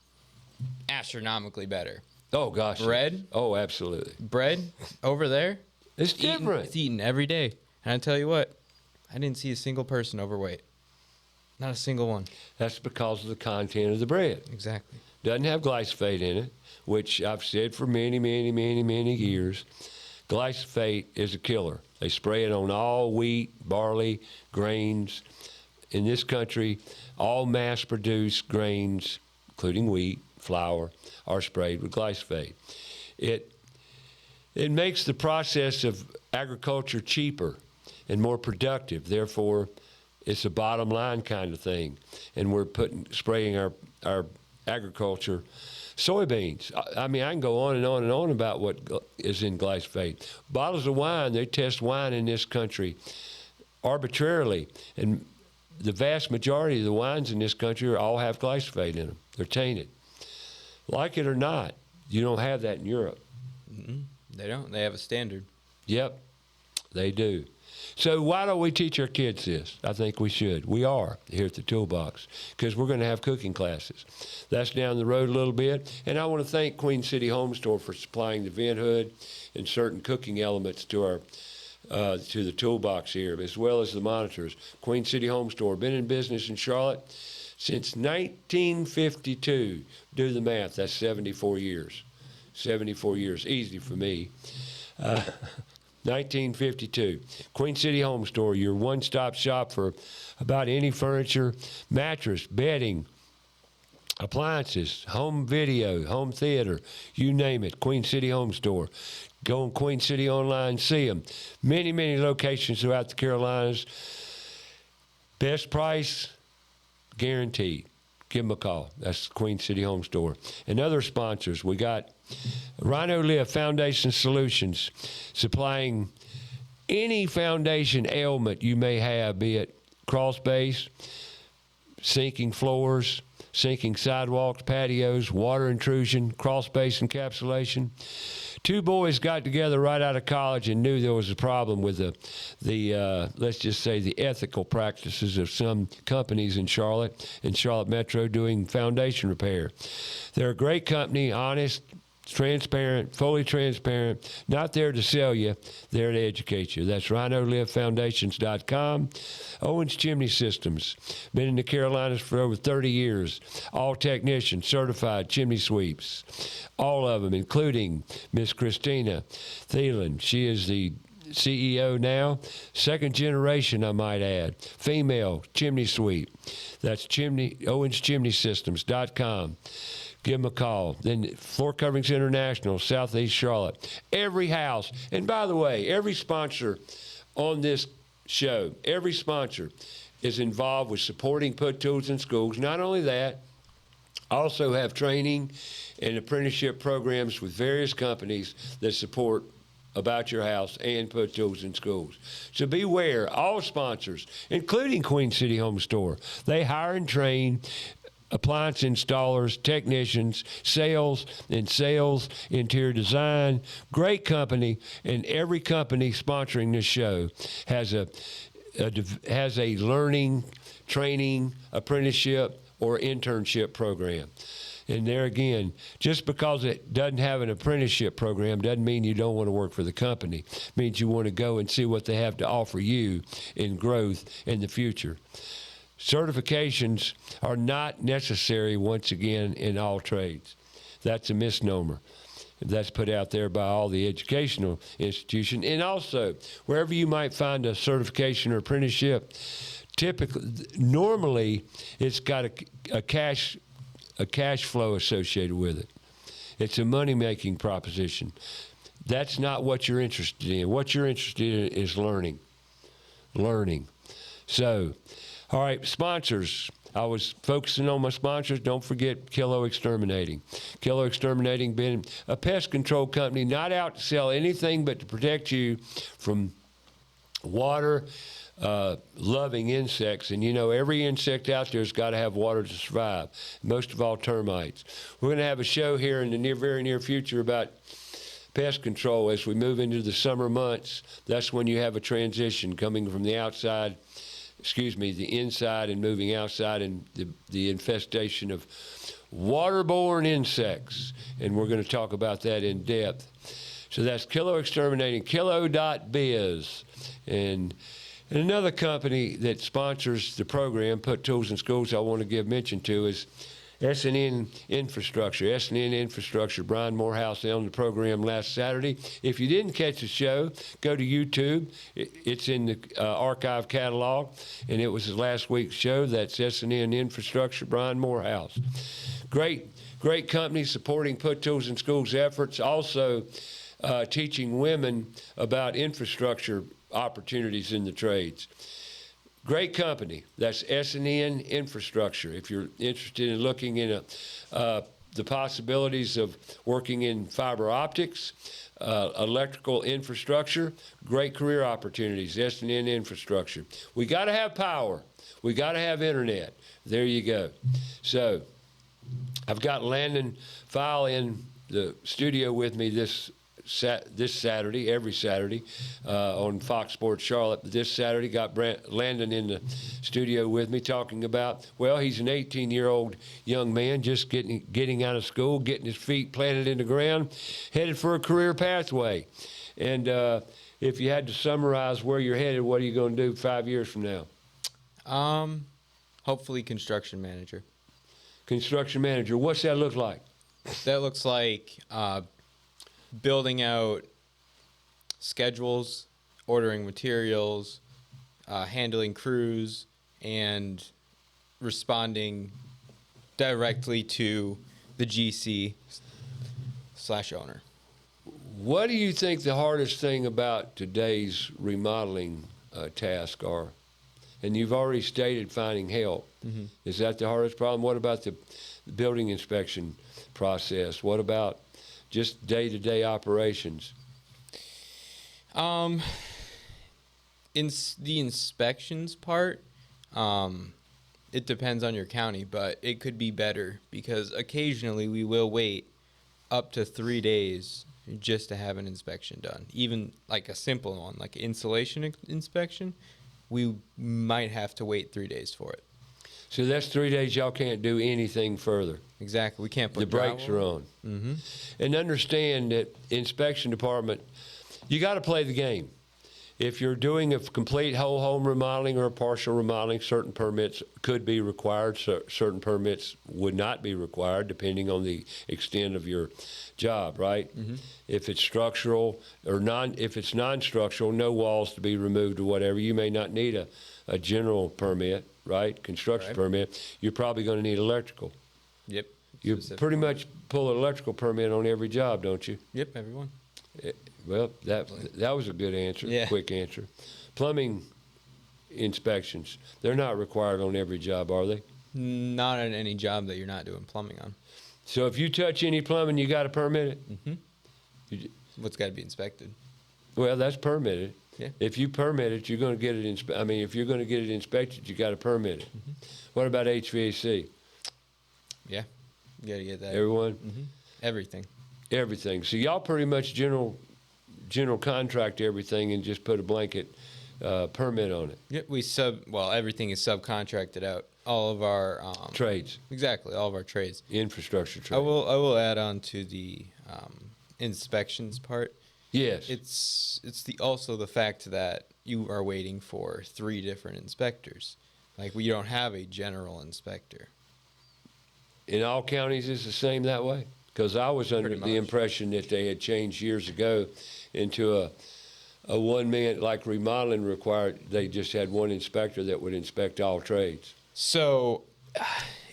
astronomically better. Oh, gosh. Bread? Oh, absolutely. Bread over there, It's different. it's eaten every day. And I tell you what, I didn't see a single person overweight. Not a single one. That's because of the content of the bread. Exactly. Doesn't have glyphosate in it, which I've said for many, many, many, many years. Glyphosate is a killer. They spray it on all wheat, barley, grains. In this country, all mass-produced grains, including wheat, flour, are sprayed with glyphosate. It makes the process of agriculture cheaper and more productive. Therefore, it's a bottom line kind of thing. And we're spraying our agriculture soybeans. I mean, I can go on and on and on about what is in glyphosate. Bottles of wine, they test wine in this country arbitrarily. And the vast majority of the wines in this country all have glyphosate in them. They're tainted. Like it or not, you don't have that in Europe. Mm-hmm. They don't. They have a standard. Yep, they do. So why don't we teach our kids this? I think we should. We are here at the Toolbox because we're going to have cooking classes. That's down the road a little bit. And I want to thank Queen City Home Store for supplying the vent hood and certain cooking elements to our to the Toolbox here, as well as the monitors. Queen City Home Store, been in business in Charlotte since 1952. Do the math, that's 74 years. 74 years, easy for me. 1952. Queen City Home Store, your one-stop shop for about any furniture, mattress, bedding, appliances, home video, home theater, you name it. Queen City Home Store. Go on Queen City Online, see them. Many, many locations throughout the Carolinas. Best price, guaranteed. Give them a call. That's Queen City Home Store. And other sponsors, we got Rhino Lift Foundation Solutions, supplying any foundation ailment you may have, be it crawl space, sinking floors, sinking sidewalks, patios, water intrusion, crawl space encapsulation. Two boys got together right out of college and knew there was a problem with the let's just say the ethical practices of some companies in Charlotte Metro doing foundation repair. They're a great company, honest, transparent, fully transparent, not there to sell you, there to educate you. That's rhinoliftfoundations.com. Owens Chimney Systems, been in the Carolinas for over 30 years. All technicians, certified chimney sweeps. All of them, including Miss Christina Thielen. She is the CEO now, second generation, I might add. Female chimney sweep. That's OwensChimneySystems.com. Give them a call. Then Floor Coverings International, Southeast Charlotte. Every house, and by the way, every sponsor on this show, every sponsor is involved with supporting Put Tools in Schools. Not only that, also have training and apprenticeship programs with various companies that support About Your House and Put Tools in Schools. So beware, all sponsors, including Queen City Home Store, they hire and train appliance installers, technicians, sales, interior design. Great company, and every company sponsoring this show has a learning, training, apprenticeship, or internship program. And there again, just because it doesn't have an apprenticeship program doesn't mean you don't want to work for the company. It means you want to go and see what they have to offer you in growth in the future. Certifications are not necessary, once again, in all trades. That's a misnomer. That's put out there by all the educational institutions. And also, wherever you might find a certification or apprenticeship, normally it's got a cash flow associated with it. It's a money-making proposition. That's not what you're interested in. What you're interested in is learning. So, all right, sponsors. I was focusing on my sponsors. Don't forget Kilo Exterminating. Kilo Exterminating being a pest control company, not out to sell anything but to protect you from water, loving insects. And you know, every insect out there has got to have water to survive, most of all termites. We're going to have a show here in the very near future about pest control as we move into the summer months. That's when you have a transition coming from the inside and moving outside, and the infestation of waterborne insects. And we're going to talk about that in depth. So that's Kilo Exterminating, kilo.biz. And another company that sponsors the program, Put Tools in Schools, I want to give mention to is S&N Infrastructure. S&N Infrastructure, Brian Morehouse on the program last Saturday. If you didn't catch the show, go to YouTube. It's in the archive catalog, and it was last week's show. That's S&N Infrastructure, Brian Morehouse. Great company supporting Put Tools in Schools efforts, also teaching women about infrastructure opportunities in the trades. Great company. That's S&N Infrastructure. If you're interested in looking in the possibilities of working in fiber optics, electrical infrastructure, great career opportunities, S&N Infrastructure. We got to have power. We got to have internet. There you go. So I've got Landon Fiel in the studio with me this this Saturday, every Saturday, on Fox Sports Charlotte. This Saturday, got Landon in the studio with me talking about, well, he's an 18-year-old young man just getting out of school, getting his feet planted in the ground, headed for a career pathway. And if you had to summarize where you're headed, what are you going to do 5 years from now? Hopefully construction manager. Construction manager. What's that look like? That looks like building out schedules, ordering materials, handling crews, and responding directly to the GC/owner. What do you think the hardest thing about today's remodeling task are? And you've already stated finding help. Mm-hmm. Is that the hardest problem? What about the building inspection process? What about just day-to-day operations? In the inspections part, it depends on your county, but it could be better because occasionally we will wait up to 3 days just to have an inspection done. Even like a simple one, like insulation inspection, we might have to wait 3 days for it. So that's 3 days y'all can't do anything further. Exactly. We can't put the brakes are on. Mm-hmm. And understand that inspection department, you got to play the game. If you're doing a complete whole home remodeling or a partial remodeling, certain permits could be required. Certain permits would not be required, depending on the extent of your job, right? Mm-hmm. If it's structural or if it's non-structural, no walls to be removed or whatever, you may not need a general permit, right? Construction permit. You're probably going to need electrical. Yep. You pretty much pull an electrical permit on every job, don't you? Yep, everyone. Well, that was a good answer, quick answer. Plumbing inspections, they're not required on every job, are they? Not on any job that you're not doing plumbing on. So if you touch any plumbing, you got to permit it? Mm-hmm. What's got to be inspected? Well, that's permitted. Yeah. If you permit it, you're going to get it if you're going to get it inspected, you got to permit it. Mm-hmm. What about HVAC? Yeah, you got to get that. Everyone? Mm-hmm. Everything. Everything. So y'all pretty much general contract everything and just put a blanket permit on it. Yep, everything is subcontracted out. All of our trades. Exactly, all of our trades. Infrastructure trades. I will add on to the inspections part. Yes. It's also the fact that you are waiting for 3 different inspectors. Like we don't have a general inspector. In all counties, it's the same that way. Because I was under the impression that they had changed years ago into a one-man, like remodeling required, they just had one inspector that would inspect all trades. So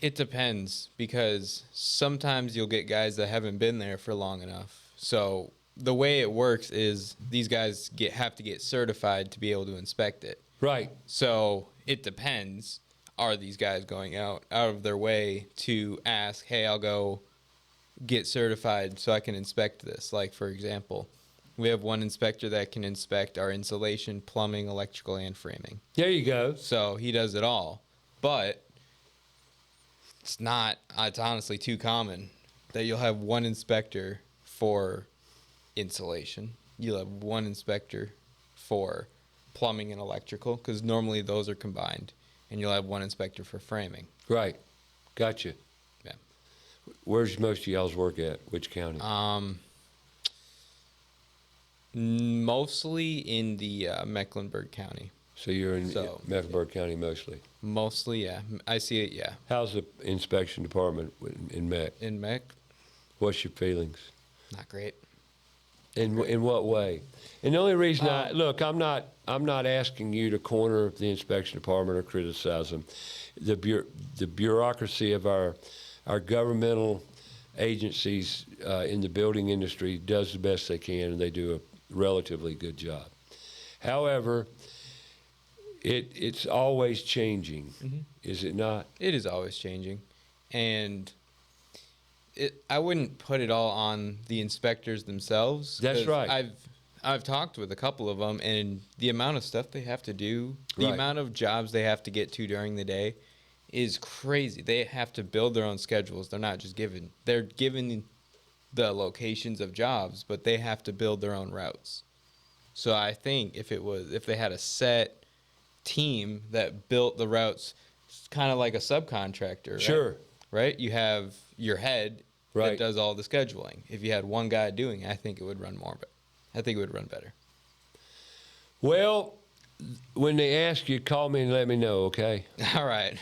it depends because sometimes you'll get guys that haven't been there for long enough. So the way it works is these guys have to get certified to be able to inspect it. Right. So it depends. Are these guys going out of their way to ask, hey, I'll go get certified so I can inspect this? Like, for example, we have one inspector that can inspect our insulation, plumbing, electrical, and framing. There you go. So he does it all. But it's honestly too common that you'll have one inspector for insulation. You'll have one inspector for plumbing and electrical because normally those are combined. And you'll have one inspector for framing. Right. Gotcha. Yeah. Where's most of y'all's work at? Which county? Mostly in the Mecklenburg County. So you're in Mecklenburg County mostly? Mostly, yeah. I see it, yeah. How's the inspection department in Meck? In Meck? What's your feelings? Not great. In what way? And the only reason I'm not asking you to corner the inspection department or criticize them. The bureaucracy of our governmental agencies in the building industry does the best they can, and they do a relatively good job. However, it's always changing, is it not? It is always changing, and I wouldn't put it all on the inspectors themselves. That's right. I've talked with a couple of them, and the amount of stuff they have to do, the amount of jobs they have to get to during the day is crazy. They have to build their own schedules. They're not just given. They're given the locations of jobs, but they have to build their own routes. So I think if they had a set team that built the routes, kind of like a subcontractor, right? Sure. Right? You have your head Right. that does all the scheduling. If you had one guy doing it, I think it would run I think it would run better. Well, when they ask you, call me and let me know, okay? All right.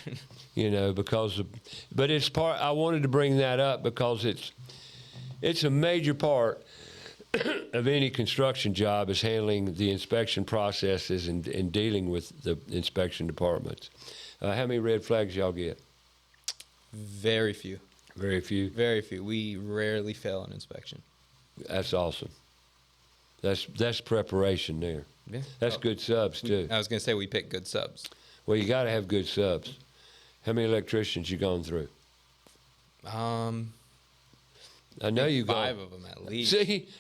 But it's part. I wanted to bring that up because it's a major part of any construction job is handling the inspection processes and dealing with the inspection departments. How many red flags y'all get? Very few. Very few. Very few. We rarely fail an inspection. That's awesome. That's preparation there. Yeah. That's good subs too. I was going to say we pick good subs. Well, you got to have good subs. How many electricians you gone through? I know you got 5 of them at least.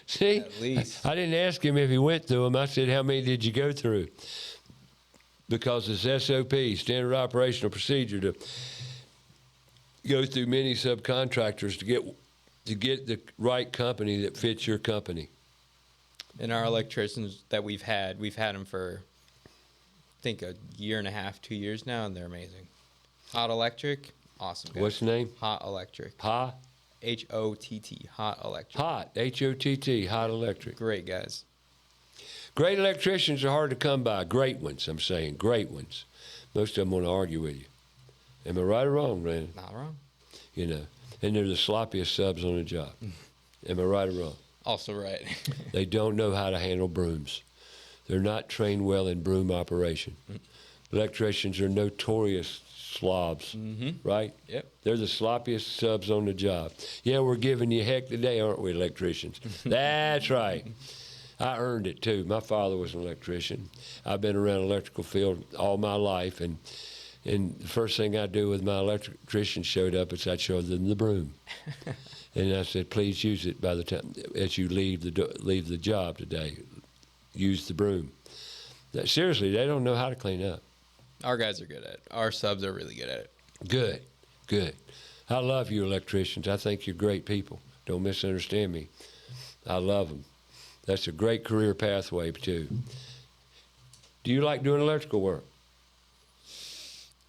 See, At least. I didn't ask him if he went through them. I said, how many did you go through? Because it's SOP, standard operational procedure, to go through many subcontractors to get the right company that fits your company. And our electricians that we've had them for, I think, a year and a half, 2 years now, and they're amazing. Hot Electric, awesome guys. What's the name? Hot Electric. Ha? H-O-T-T, Hot Electric. Hot, H-O-T-T, Hot Electric. Great guys. Great electricians are hard to come by. Great ones, I'm saying, great ones. Most of them want to argue with you. Am I right or wrong, Brandon? Not wrong. You know, and they're the sloppiest subs on the job. Am I right or wrong? Also right. They don't know how to handle brooms. They're not trained well in broom operation. Electricians are notorious slobs, right? Yep. They're the sloppiest subs on the job. Yeah, we're giving you heck today, aren't we, electricians? That's right. I earned it, too. My father was an electrician. I've been around the electrical field all my life, and the first thing I do with my electrician showed up is I'd show them the broom. And I said, please use it by the time, as you leave the job today. Use the broom. Seriously, they don't know how to clean up. Our guys are good at it. Our subs are really good at it. Good, good. I love you electricians. I think you're great people. Don't misunderstand me. I love them. That's a great career pathway, too. Do you like doing electrical work?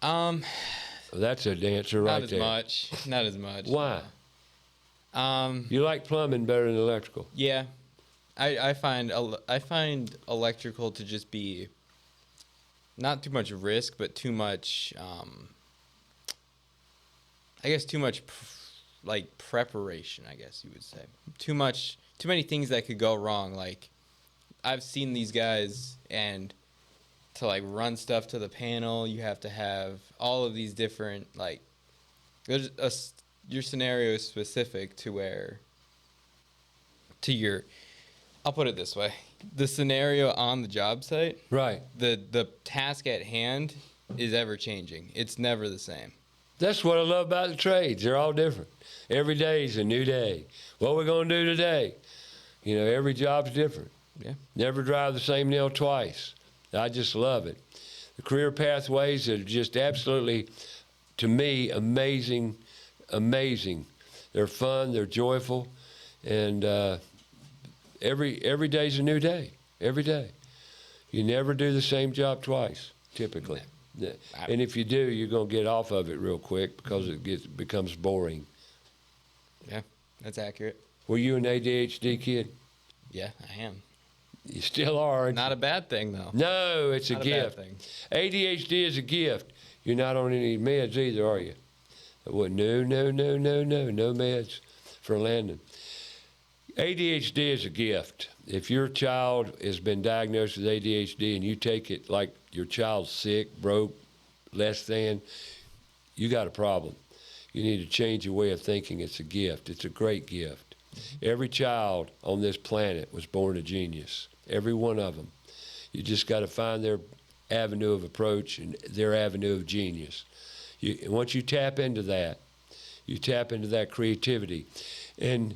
Well, that's an answer right there. Not as much. Why? You like plumbing better than electrical? Yeah. I find electrical to just be not too much risk, but too much, I guess too much like preparation, I guess you would say. Too many things that could go wrong. Like, I've seen these guys, and to like run stuff to the panel, you have to have all of these different, like, your scenario is specific I'll put it this way. The scenario on the job site, Right. the task at hand is ever changing. It's never the same. That's what I love about the trades. They're all different. Every day is a new day. What are we going to do today? You know, every job's different. Yeah. Never drive the same nail twice. I just love it. The career pathways are just absolutely, to me, amazing. They're fun, they're joyful, and every day's a new day. Every day. You never do the same job twice, typically. Yeah. And if you do, you're going to get off of it real quick because it becomes boring. Yeah, that's accurate. Were you an ADHD kid? Yeah, I am. You still are. Aren't you? Not a bad thing, though. No, it's a Not gift. bad thing. ADHD is a gift. You're not on any meds either, are you? Well, no meds for Landon. ADHD is a gift. If your child has been diagnosed with ADHD and you take it like your child's sick, broke, less than, you got a problem. You need to change your way of thinking. It's a gift. It's a great gift. Every child on this planet was born a genius. Every one of them. You just got to find their avenue of approach and their avenue of genius. Once you tap into that, you tap into that creativity. And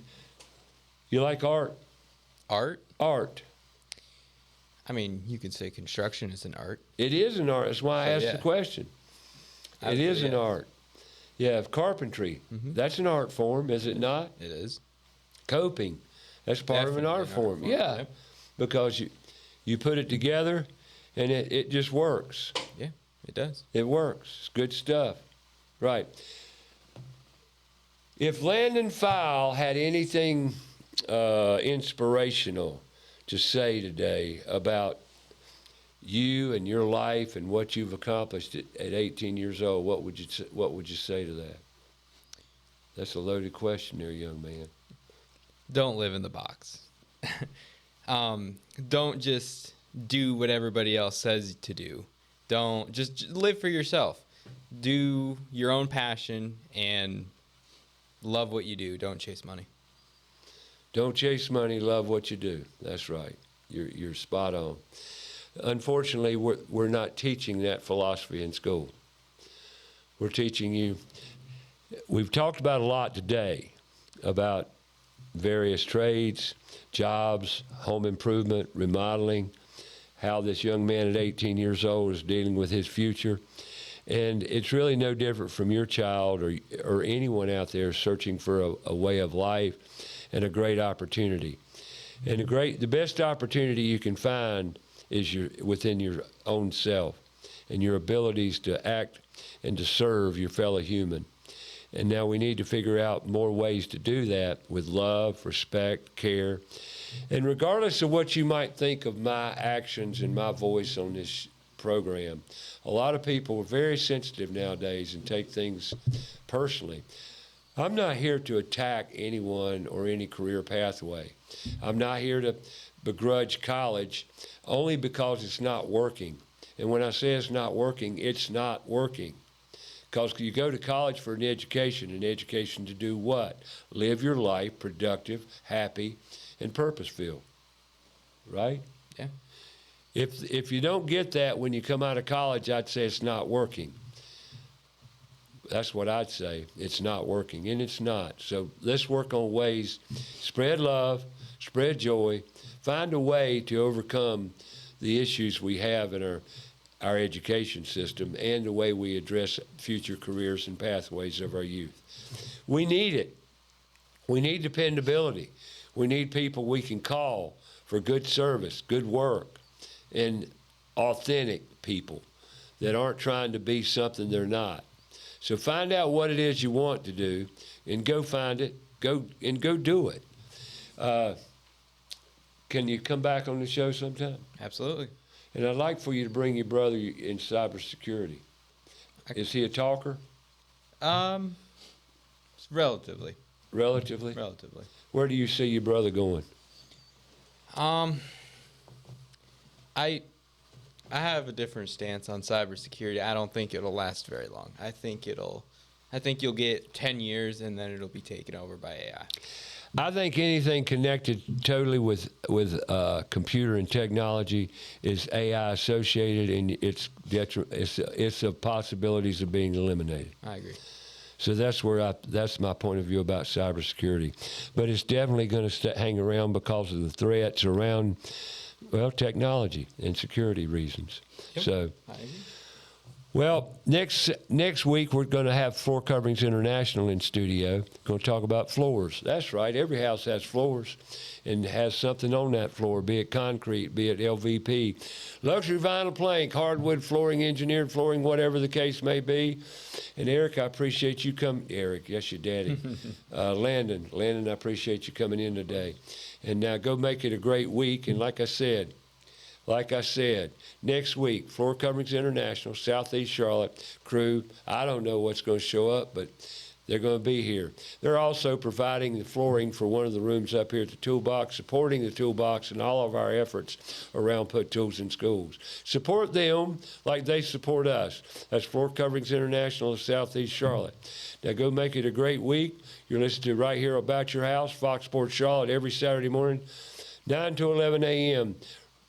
you like art? Art? Art. I mean, you could say construction is an art. It is an art. That's why I asked the question. It is an art. Yeah, carpentry. That's an art form, is it not? It is. Coping. That's part of an art form. Yeah. Yep. Because you put it together and it just works. Yeah, it does. It works. It's good stuff. Right. If Landon Fiel had anything inspirational to say today about you and your life and what you've accomplished at 18 years old, what would you say to that? That's a loaded question there, young man. Don't live in the box. Don't just do what everybody else says to do. Don't just live for yourself. Do your own passion and love what you do. Don't chase money. Don't chase money, love what you do. That's right. You're spot on. Unfortunately, we're not teaching that philosophy in school. We're teaching you. We've talked about a lot today about various trades, jobs, home improvement, remodeling, how this young man at 18 years old is dealing with his future. And it's really no different from your child or anyone out there searching for a way of life and a great opportunity. And the best opportunity you can find is within your own self and your abilities to act and to serve your fellow human. And now we need to figure out more ways to do that with love, respect, care. And regardless of what you might think of my actions and my voice on this program, a lot of people are very sensitive nowadays and take things personally. I'm not here to attack anyone or any career pathway. I'm not here to begrudge college only because it's not working. And when I say it's not working, it's not working. Because you go to college for an education to do what? Live your life productive, happy, and purpose-filled. Right? Yeah. If you don't get that when you come out of college, I'd say it's not working. That's what I'd say. It's not working, and it's not. So let's work on ways, spread love, spread joy, find a way to overcome the issues we have in our education system and the way we address future careers and pathways of our youth. We need it. We need dependability. We need people we can call for good service, good work, and authentic people that aren't trying to be something they're not. So find out what it is you want to do and go find it, go do it. Can you come back on the show sometime? Absolutely. And I'd like for you to bring your brother in cybersecurity. Is he a talker? Relatively. Relatively? Relatively. Where do you see your brother going? I have a different stance on cybersecurity. I don't think it'll last very long. I think you'll get 10 years and then it'll be taken over by AI. I think anything connected totally with computer and technology is AI associated, and it's of possibilities of being eliminated. I agree. So that's my point of view about cybersecurity. But it's definitely going to hang around because of the threats around, well, technology and security reasons. Yep. So, I agree. well, next week we're going to have Floor Coverings International in studio. Going to talk about floors. That's right. Every house has floors and has something on that floor, be it concrete, be it LVP, luxury vinyl plank, hardwood flooring, engineered flooring, whatever the case may be. And Eric, I appreciate you coming. Eric, yes, your daddy. Landon, I appreciate you coming in today. And now go make it a great week. And like I said, next week, Floor Coverings International, Southeast Charlotte crew. I don't know what's going to show up, but they're going to be here. They're also providing the flooring for one of the rooms up here at the Toolbox, supporting the Toolbox and all of our efforts around Put Tools in Schools. Support them like they support us. That's Floor Coverings International of Southeast Charlotte. Now go make it a great week. You're listening to right here About Your House, Fox Sports Charlotte, every Saturday morning, 9 to 11 a.m.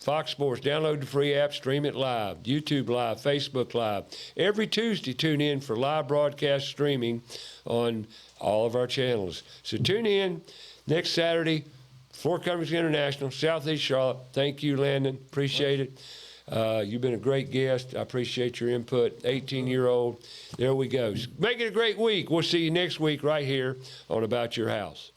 Fox Sports, download the free app, stream it live, YouTube Live, Facebook Live. Every Tuesday, tune in for live broadcast streaming on all of our channels. So tune in next Saturday, Floor Coverings International, Southeast Charlotte. Thank you, Landon. Appreciate it. You've been a great guest. I appreciate your input. 18-year-old. There we go. Make it a great week. We'll see you next week right here on About Your House.